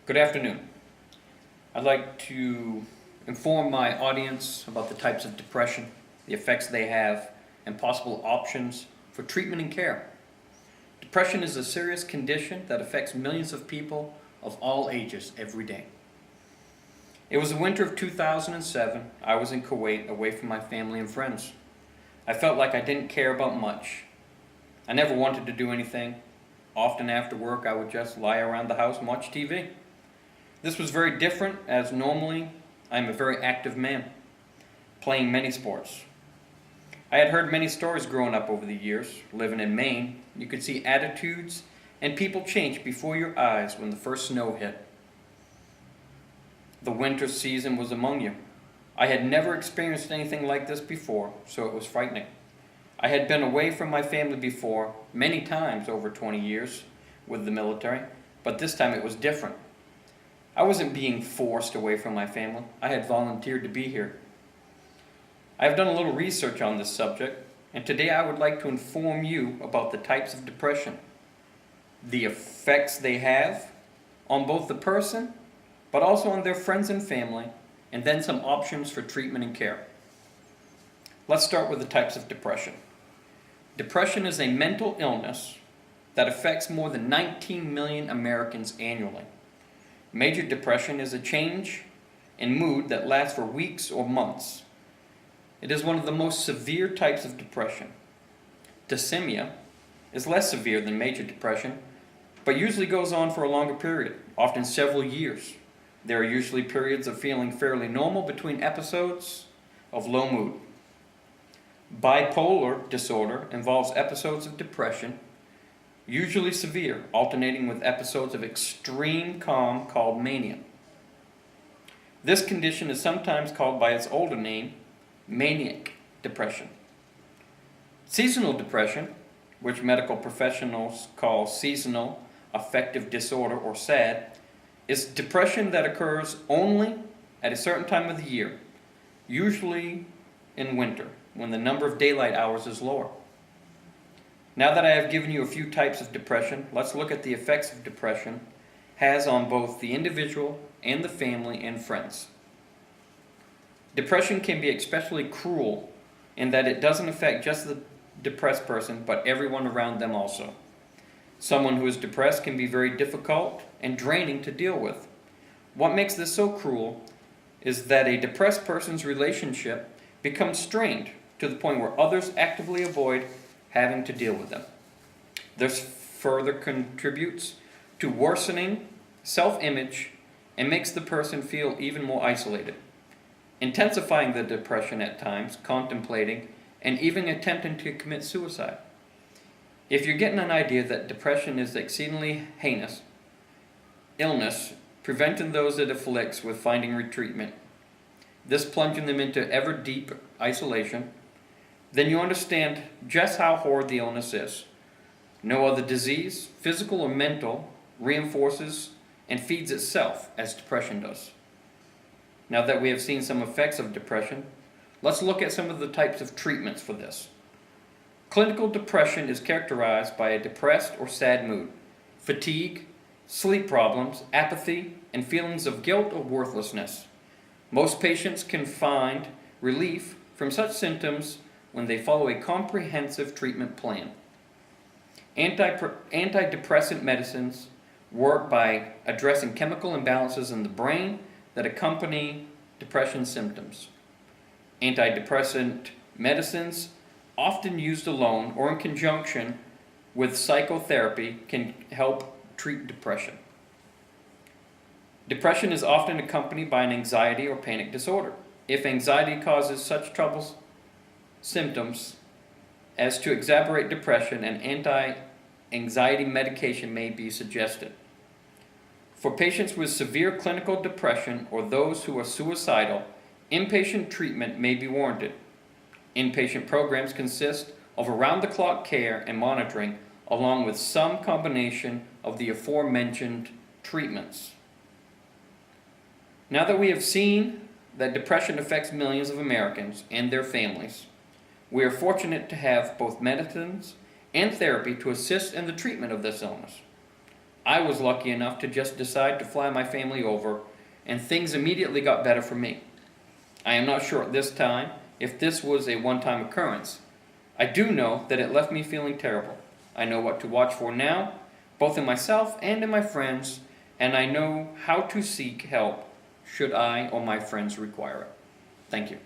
Good afternoon. I'd like to inform my audience about the types of depression, the effects they have, and possible options for treatment and care. Depression is a serious condition that affects millions of people of all ages every day. It was the winter of 2007. I was in Kuwait, away from my family and friends. I felt like I didn't care about much. I never wanted to do anything. Often after work, I would just lie around the house and watch TV. This was very different, as normally I'm a very active man, playing many sports. I had heard many stories growing up over the years. Living in Maine, you could see attitudes and people change before your eyes when the first snow hit. The winter season was among you. I had never experienced anything like this before, so it was frightening. I had been away from my family before, many times over 20 years with the military, but this time it was different. I wasn't being forced away from my family. I had volunteered to be here. I have done a little research on this subject, and today I would like to inform you about the types of depression, the effects they have on both the person, but also on their friends and family, and then some options for treatment and care. Let's start with the types of depression. Depression is a mental illness that affects more than 19 million Americans annually. Major depression is a change in mood that lasts for weeks or months. It is one of the most severe types of depression. Dysthymia is less severe than major depression, but usually goes on for a longer period, often several years. There are usually periods of feeling fairly normal between episodes of low mood. Bipolar disorder involves episodes of depression, usually severe, alternating with episodes of extreme calm called mania. This condition is sometimes called by its older name, manic depression. Seasonal depression, which medical professionals call seasonal affective disorder or SAD, is depression that occurs only at a certain time of the year, usually in winter, when the number of daylight hours is lower. Now that I have given you a few types of depression, let's look at the effects of depression has on both the individual and the family and friends. Depression can be especially cruel in that it doesn't affect just the depressed person, but everyone around them also. Someone who is depressed can be very difficult and draining to deal with. What makes this so cruel is that a depressed person's relationship becomes strained to the point where others actively avoid having to deal with them. This further contributes to worsening self-image and makes the person feel even more isolated, intensifying the depression at times, contemplating, and even attempting to commit suicide. If you're getting an idea that depression is exceedingly heinous illness, preventing those it afflicts with finding treatment, this plunging them into ever deeper isolation, then you understand just how horrid the illness is. No other disease, physical or mental, reinforces and feeds itself as depression does. Now that we have seen some effects of depression, let's look at some of the types of treatments for this. Clinical depression is characterized by a depressed or sad mood, fatigue, sleep problems, apathy, and feelings of guilt or worthlessness. Most patients can find relief from such symptoms when they follow a comprehensive treatment plan. Antidepressant medicines work by addressing chemical imbalances in the brain that accompany depression symptoms. Antidepressant medicines, often used alone or in conjunction with psychotherapy, can help treat depression. Depression is often accompanied by an anxiety or panic disorder. If anxiety causes such troubles, symptoms as to exacerbate depression, an anti-anxiety medication may be suggested. For patients with severe clinical depression or those who are suicidal, inpatient treatment may be warranted. Inpatient programs consist of around-the-clock care and monitoring, along with some combination of the aforementioned treatments. Now that we have seen that depression affects millions of Americans and their families, we are fortunate to have both medicines and therapy to assist in the treatment of this illness. I was lucky enough to just decide to fly my family over, and things immediately got better for me. I am not sure at this time if this was a one-time occurrence. I do know that it left me feeling terrible. I know what to watch for now, both in myself and in my friends, and I know how to seek help should I or my friends require it. Thank you.